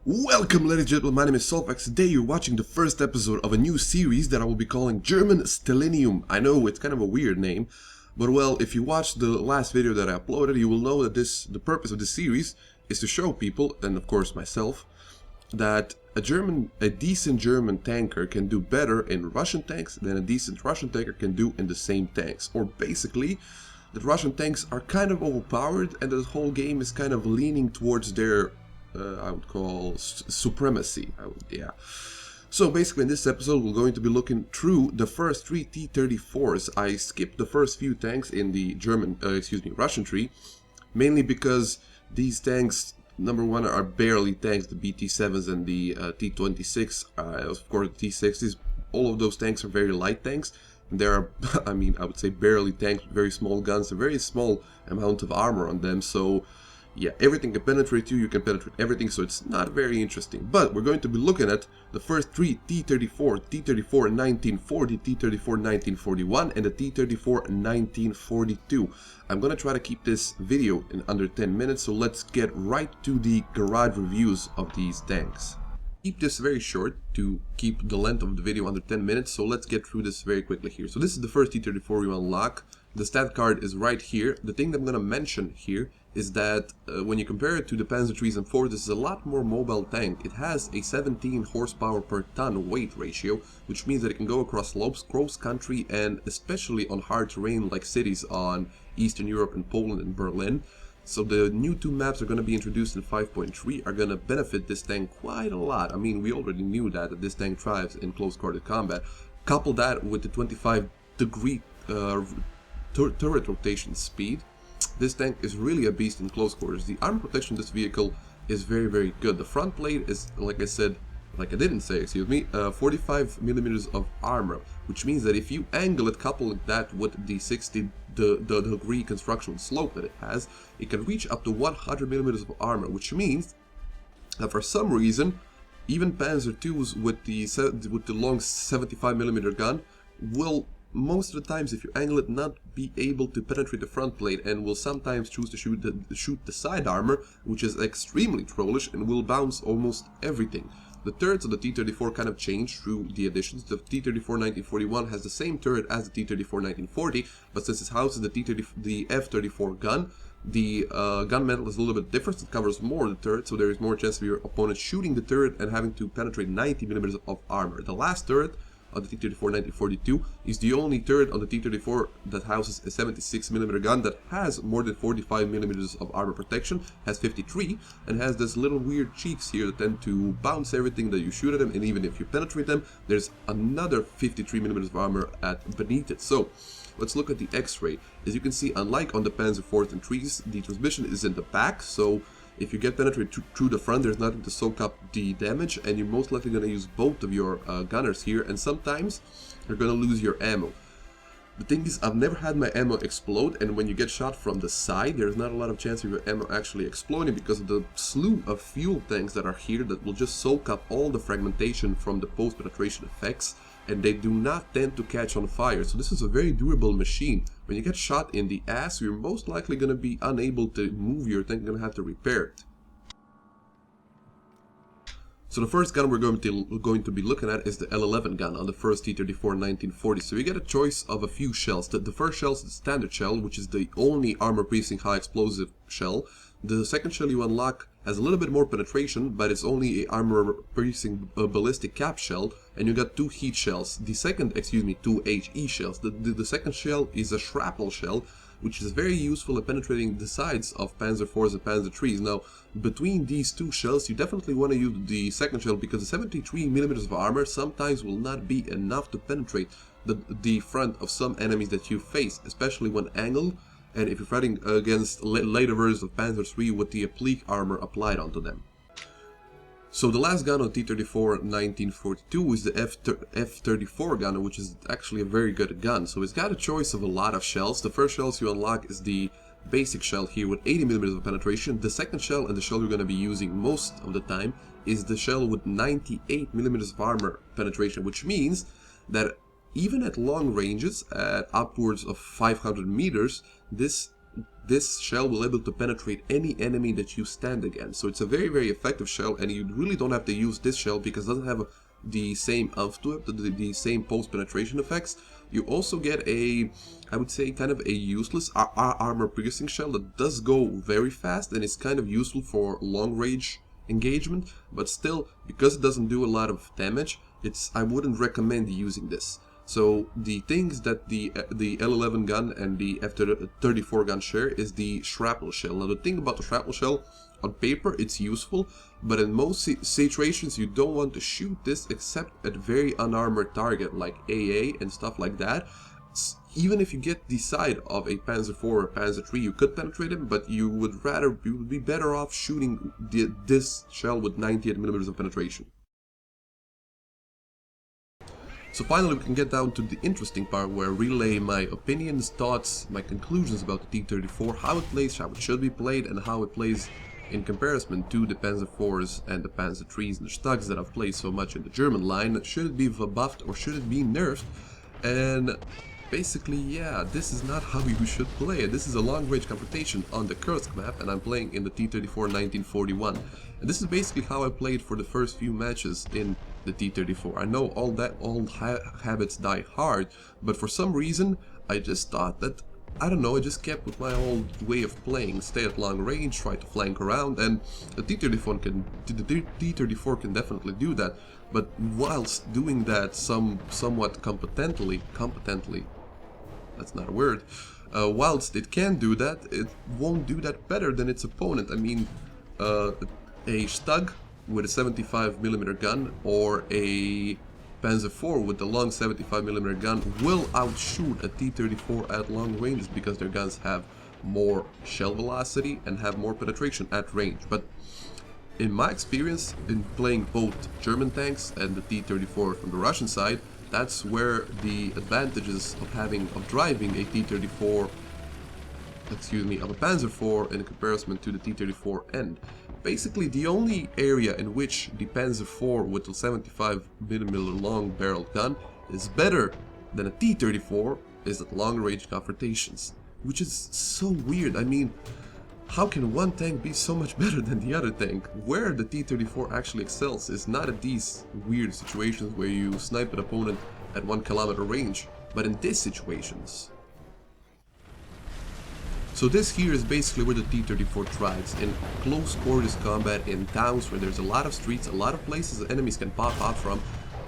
Welcome, ladies and gentlemen, my name is Soulfax. Today you're watching the first episode of a new series that I will be calling German Stalinium. I know it's kind of a weird name, but well, if you watched the last video that I uploaded, you will know that the purpose of this series is to show people, and of course myself, that a decent German tanker can do better in Russian tanks than a decent Russian tanker can do in the same tanks. Or basically, that Russian tanks are kind of overpowered and the whole game is kind of leaning towards their I would call supremacy. So basically in this episode we're going to be looking through the first three T-34s. I skipped the first few tanks in the Russian tree, mainly because these tanks, number one, are barely tanks. The BT-7s and the T-26, of course the T-60s, all of those tanks are very light tanks. There are, I would say barely tanks with very small guns, a very small amount of armor on them, so yeah, everything can penetrate you can penetrate everything, so it's not very interesting. But we're going to be looking at the first three T-34, T-34-1940, T-34-1941, and the T-34-1942. I'm gonna try to keep this video in under 10 minutes, so let's get right to the garage reviews of these tanks. Keep this very short to keep the length of the video under 10 minutes, so let's get through this very quickly here. So this is the first T-34 you unlock. The stat card is right here. The thing that I'm gonna mention here is that when you compare it to the Panzer IIIs and IVs, this is a lot more mobile tank. It has a 17 horsepower per ton weight ratio, which means that it can go across slopes, cross country, and especially on hard terrain like cities on Eastern Europe and Poland and Berlin. So the new two maps are going to be introduced in 5.3 are going to benefit this tank quite a lot. I mean, we already knew that this tank thrives in close-quarter combat. Couple that with the 25-degree turret rotation speed, this tank is really a beast in close quarters. The armor protection of this vehicle is very, very good. The front plate is, like I didn't say, 45 millimeters of armor, which means that if you angle it, couple that with the 60-degree construction slope that it has, it can reach up to 100 millimeters of armor, which means that for some reason, even Panzer IIs with the long 75 millimeter gun will, most of the times, if you angle it, not be able to penetrate the front plate, and will sometimes choose to shoot the side armor, which is extremely trollish and will bounce almost everything. The turrets of the T-34 kind of changed through the additions. The T-34-1941 has the same turret as the T-34-1940, but since it houses the F-34 gun, the gun metal is a little bit different. It covers more of the turret, so there is more chance of your opponent shooting the turret and having to penetrate 90 millimeters of armor. The last turret on the T-34-1942 is the only turret on the T-34 that houses a 76mm gun that has more than 45mm of armor protection, has 53, and has this little weird cheeks here that tend to bounce everything that you shoot at them, and even if you penetrate them, there's another 53mm of armor beneath it. So let's look at the X-ray. As you can see, unlike on the Panzer IVs and IIIs, the transmission is in the back, so if you get penetrated through the front, there's nothing to soak up the damage, and you're most likely going to use both of your gunners here, and sometimes you're going to lose your ammo. The thing is, I've never had my ammo explode, and when you get shot from the side, there's not a lot of chance of your ammo actually exploding because of the slew of fuel tanks that are here that will just soak up all the fragmentation from the post-penetration effects, and they do not tend to catch on fire. So this is a very durable machine. When you get shot in the ass, you're most likely going to be unable to move your tank, you're going to have to repair it. So the first gun we're going to be looking at is the L11 gun on the first T-34-1940. So you get a choice of a few shells. The first shell is the standard shell, which is the only armor-piercing high explosive shell. The second shell you unlock has a little bit more penetration, but it's only a armor-piercing ballistic cap shell, and you got two heat shells. Two HE shells. The second shell is a shrapnel shell, which is very useful at penetrating the sides of Panzer IVs and Panzer IIIs. Now, between these two shells, you definitely want to use the second shell because the 73mm of armor sometimes will not be enough to penetrate the front of some enemies that you face, especially when angled, and if you're fighting against later versions of Panzer III with the applique armor applied onto them. So the last gun on T-34-1942 is the F-34 gun, which is actually a very good gun. So it's got a choice of a lot of shells. The first shells you unlock is the basic shell here with 80mm of penetration. The second shell, and the shell you're going to be using most of the time, is the shell with 98mm of armor penetration, which means that even at long ranges, at upwards of 500 meters, this this shell will be able to penetrate any enemy that you stand against. So it's a very, very effective shell, and you really don't have to use this shell because it doesn't have the same umph to it, the same post-penetration effects. You also get a, I would say, kind of a useless armor-piercing shell that does go very fast and is kind of useful for long-range engagement, but still, because it doesn't do a lot of damage, I wouldn't recommend using this. So the things that the L11 gun and the F-34 gun share is the shrapnel shell. Now the thing about the shrapnel shell, on paper it's useful, but in most situations you don't want to shoot this except at very unarmored target like AA and stuff like that. Even if you get the side of a Panzer IV or a Panzer III, you could penetrate him, but you would be better off shooting this shell with 98mm of penetration. So finally we can get down to the interesting part where I relay my opinions, thoughts, my conclusions about the T-34, how it plays, how it should be played, and how it plays in comparison to the Panzer IVs and the Panzer IIIs and the Stugs that I've played so much in the German line. Should it be buffed or should it be nerfed? And basically, yeah, this is not how you should play it. This is a long-range confrontation on the Kursk map, and I'm playing in the T-34-1941. And this is basically how I played for the first few matches in the T-34. I know all that old habits die hard, but for some reason I just thought that, I don't know, I just kept with my old way of playing, stay at long range, try to flank around, and the T-34 can definitely do that. But whilst doing that somewhat competently, that's not a word, whilst it can do that, it won't do that better than its opponent. I mean, a Stug with a 75mm gun or a Panzer IV with the long 75mm gun will outshoot a T-34 at long ranges because their guns have more shell velocity and have more penetration at range. But in my experience in playing both German tanks and the T-34 from the Russian side, that's where the advantages of driving a T-34, of a Panzer IV in comparison to the T-34 end. Basically, the only area in which the Panzer IV with the 75mm long barreled gun is better than a T-34 is at long-range confrontations, which is so weird. I mean, how can one tank be so much better than the other tank? Where the T-34 actually excels is not at these weird situations where you snipe an opponent at 1 kilometer range, but in these situations. So this here is basically where the T-34 thrives, in close quarters combat, in towns where there's a lot of streets, a lot of places enemies can pop out from,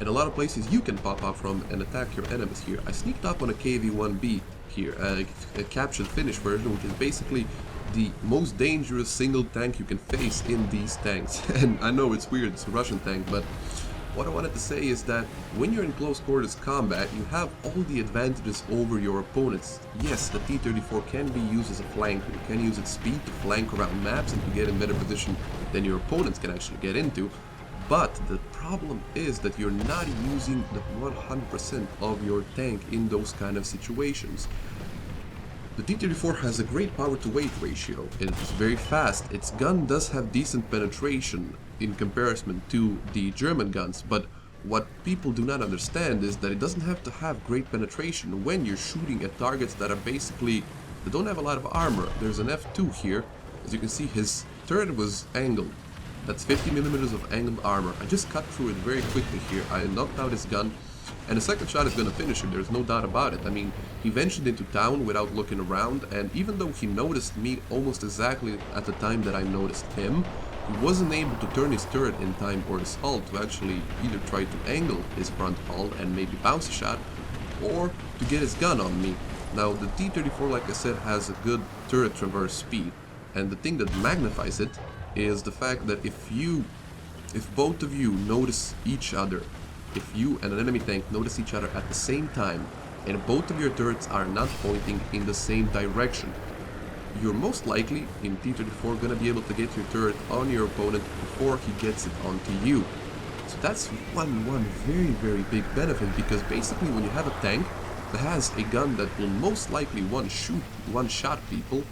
and a lot of places you can pop out from and attack your enemies here. I sneaked up on a KV-1B here, a captured finish version, which is basically the most dangerous single tank you can face in these tanks. And I know it's weird, it's a Russian tank, but what I wanted to say is that when you're in close quarters combat, you have all the advantages over your opponents. Yes, the T-34 can be used as a flanker. You can use its speed to flank around maps and to get in better position than your opponents can actually get into. But the problem is that you're not using the 100% of your tank in those kind of situations. The T-34 has a great power to weight ratio. It's very fast. Its gun does have decent penetration in comparison to the German guns, but what people do not understand is that it doesn't have to have great penetration when you're shooting at targets that are basically, that don't have a lot of armor. There's an F2 here. As you can see, his turret was angled. That's 50mm of angled armor. I just cut through it very quickly here. I knocked out his gun, and the second shot is gonna finish him, there's no doubt about it. I mean, he ventured into town without looking around, and even though he noticed me almost exactly at the time that I noticed him, he wasn't able to turn his turret in time or his hull to actually either try to angle his front hull and maybe bounce a shot, or to get his gun on me. Now, the T-34, like I said, has a good turret traverse speed, and the thing that magnifies it is the fact that if both of you notice each other, if you and an enemy tank notice each other at the same time, and both of your turrets are not pointing in the same direction, you're most likely, in T-34, gonna be able to get your turret on your opponent before he gets it onto you. So that's one very, very big benefit, because basically when you have a tank that has a gun that will most likely one-shot people,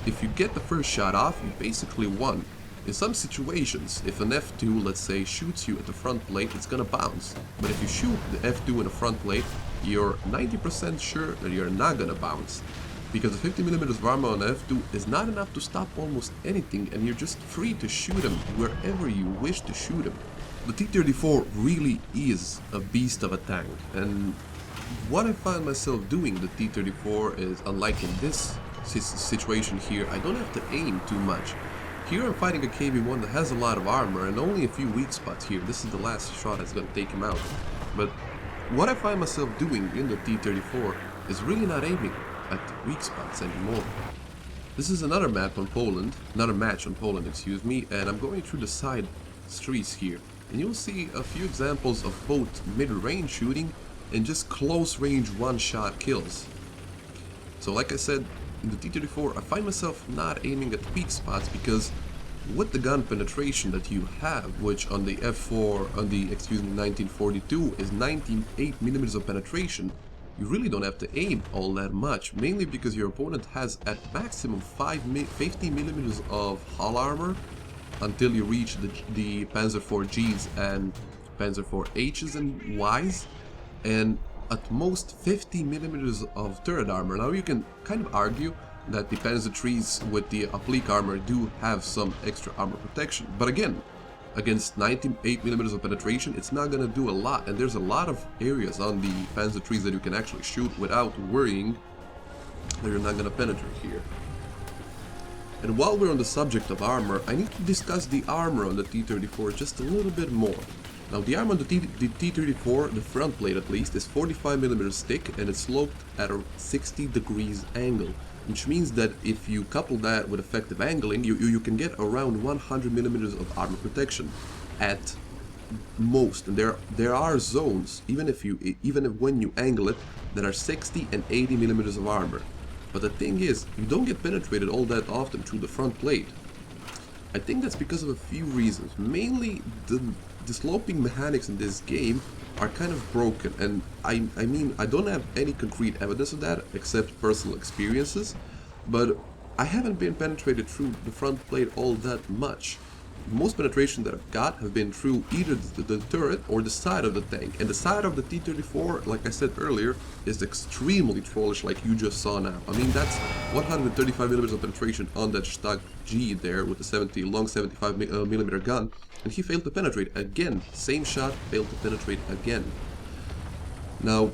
if you get the first shot off, you basically won. In some situations, if an F2, let's say, shoots you at the front plate, it's gonna bounce. But if you shoot the F2 in the front plate, you're 90% sure that you're not gonna bounce. because the 50mm of armor on F2 is not enough to stop almost anything, and you're just free to shoot him wherever you wish to shoot him. The T-34 really is a beast of a tank, and what I find myself doing the T-34 is, unlike in this situation here, I don't have to aim too much. Here I'm fighting a KV-1 that has a lot of armor and only a few weak spots here. This is the last shot that's gonna take him out. But what I find myself doing in the T-34 is really not aiming at the weak spots anymore. This is another match on Poland, excuse me, and I'm going through the side streets here. And you'll see a few examples of both mid-range shooting and just close-range one-shot kills. So like I said, in the T-34, I find myself not aiming at weak spots because with the gun penetration that you have, which on the F4, on the 1942 is 98mm of penetration, you really don't have to aim all that much, mainly because your opponent has at maximum 50mm of hull armor until you reach the Panzer IV-Gs and Panzer IV-Hs and Ys, and at most 50mm of turret armor. Now you can kind of argue that the Panzer IIIs with the oblique armor do have some extra armor protection, but again, against 98mm of penetration, it's not gonna do a lot, and there's a lot of areas on the Panzer IIIs that you can actually shoot without worrying that you're not gonna penetrate here. And while we're on the subject of armor, I need to discuss the armor on the T-34 just a little bit more. Now the armor on the T-34, the front plate at least, is 45mm thick and it's sloped at a 60 degrees angle, which means that if you couple that with effective angling, you can get around 100mm of armor protection at most. And there are zones, even if when you angle it, that are 60 and 80mm of armor. But the thing is, you don't get penetrated all that often through the front plate. I think that's because of a few reasons. Mainly, the sloping mechanics in this game are kind of broken, and I mean, I don't have any concrete evidence of that except personal experiences, but I haven't been penetrated through the front plate all that much. Most penetration that I've got have been through either the turret or the side of the tank, and the side of the T-34, like I said earlier, is extremely trollish, like you just saw now. I mean, that's 135mm of penetration on that stock G there with the long 75mm gun, and he failed to penetrate again. Same shot, failed to penetrate again. Now,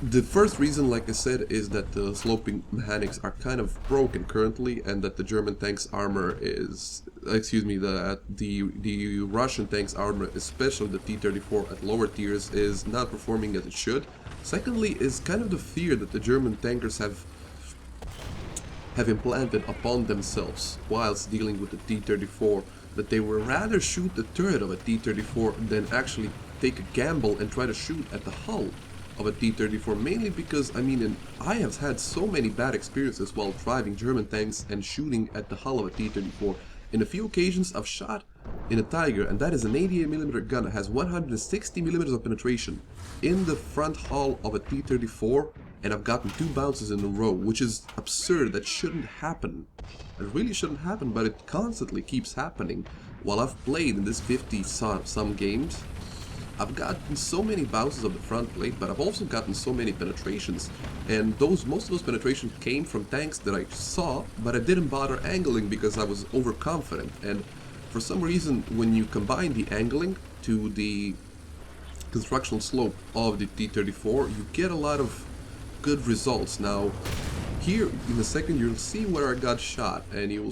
the first reason, like I said, is that the sloping mechanics are kind of broken currently, and that the German tank's armor is, the Russian tank's armor, especially the T-34 at lower tiers, is not performing as it should. Secondly, is kind of the fear that the German tankers have implanted upon themselves whilst dealing with the T-34, that they would rather shoot the turret of a T-34 than actually take a gamble and try to shoot at the hull of a T-34, mainly because, I mean, I have had so many bad experiences while driving German tanks and shooting at the hull of a T-34. In a few occasions I've shot in a Tiger, and that is an 88mm gun that has 160mm of penetration in the front hull of a T-34, and I've gotten 2 bounces in a row, which is absurd. That shouldn't happen. It really shouldn't happen, but it constantly keeps happening. While I've played in this 50-some games, I've gotten so many bounces of the front plate, but I've also gotten so many penetrations, and most of those penetrations came from tanks that I saw, but I didn't bother angling because I was overconfident. And for some reason, when you combine the angling to the constructional slope of the T-34, you get a lot of good results. Now, here in a second you'll see where I got shot, and you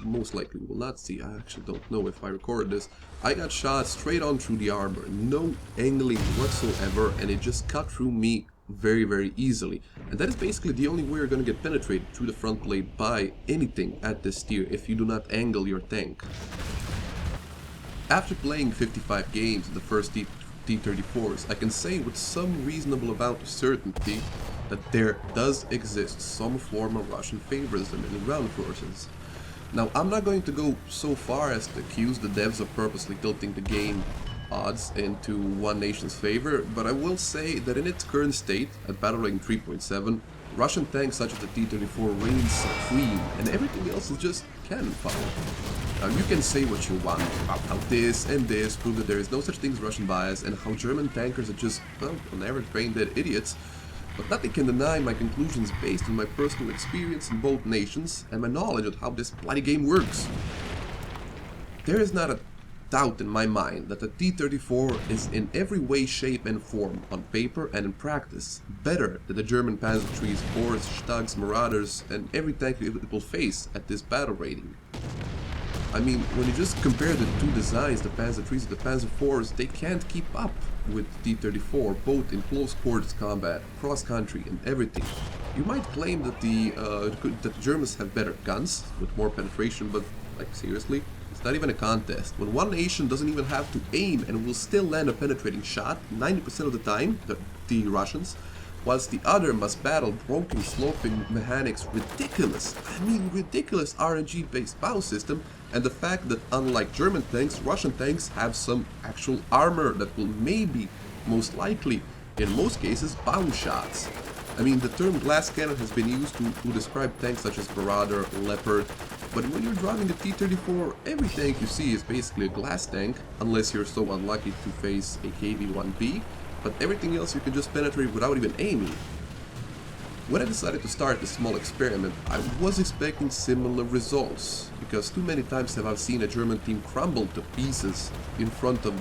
most likely will not see, I actually don't know if I recorded this. I got shot straight on through the armor, no angling whatsoever, and it just cut through me very, very easily. And that is basically the only way you're gonna get penetrated through the front plate by anything at this tier, if you do not angle your tank. After playing 55 games in the first T-34s, I can say with some reasonable amount of certainty that there does exist some form of Russian favoritism in the ground forces. Now, I'm not going to go so far as to accuse the devs of purposely tilting the game odds into one nation's favor, but I will say that in its current state, at Battle Rank 3.7, Russian tanks such as the T-34 reign supreme, and everything else is just cannon fodder. Now, you can say what you want about how this and this prove that there is no such thing as Russian bias, and how German tankers are just, well, on average, brain-dead idiots, But nothing can deny my conclusions based on my personal experience in both nations and my knowledge of how this bloody game works. There is not a doubt in my mind that the T-34 is in every way, shape and form, on paper and in practice, better than the German Panzer III's Bors, Stags, Marauders and every tank it will face at this battle rating. I mean, when you just compare the two designs, the Panzer IIIs and the Panzer IVs, they can't keep up with the T-34, both in close quarters combat, cross-country and everything. You might claim that the Germans have better guns, with more penetration, but, like, seriously? It's not even a contest. When one nation doesn't even have to aim and will still land a penetrating shot 90% of the time, the Russians, whilst the other must battle broken sloping mechanics, ridiculous RNG-based bow system, and the fact that unlike German tanks, Russian tanks have some actual armor that will maybe, most likely, in most cases, bounce shots. I mean, the term glass cannon has been used to describe tanks such as Marauder, Leopard, but when you're driving the T-34, every tank you see is basically a glass tank, unless you're so unlucky to face a KV-1B, but everything else you can just penetrate without even aiming. When I decided to start this small experiment, I was expecting similar results, because too many times have I seen a German team crumble to pieces in front of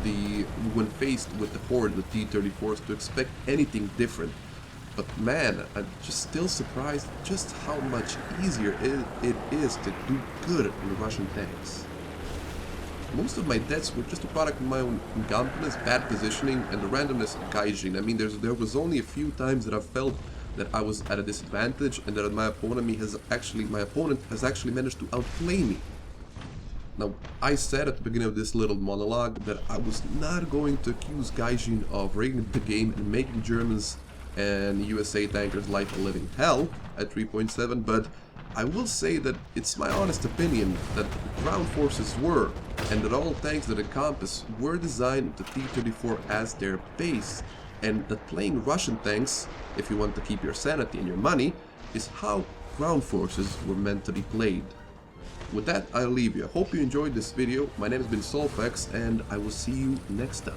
when faced with the horde of the T-34s, to expect anything different. But man, I'm just still surprised just how much easier it is to do good in Russian tanks. Most of my deaths were just a product of my own incompetence, bad positioning, and the randomness of gaijin. I mean, there was only a few times that I felt that I was at a disadvantage and that my opponent has actually managed to outplay me. Now, I said at the beginning of this little monologue that I was not going to accuse gaijin of rigging the game and making Germans and USA tankers' life a living hell at 3.7, but I will say that it's my honest opinion that ground forces were, and that all tanks that encompass were designed with the T-34 as their base, and that playing Russian tanks, if you want to keep your sanity and your money, is how ground forces were meant to be played. With that, I'll leave you. I hope you enjoyed this video. My name has been Soulfax, and I will see you next time.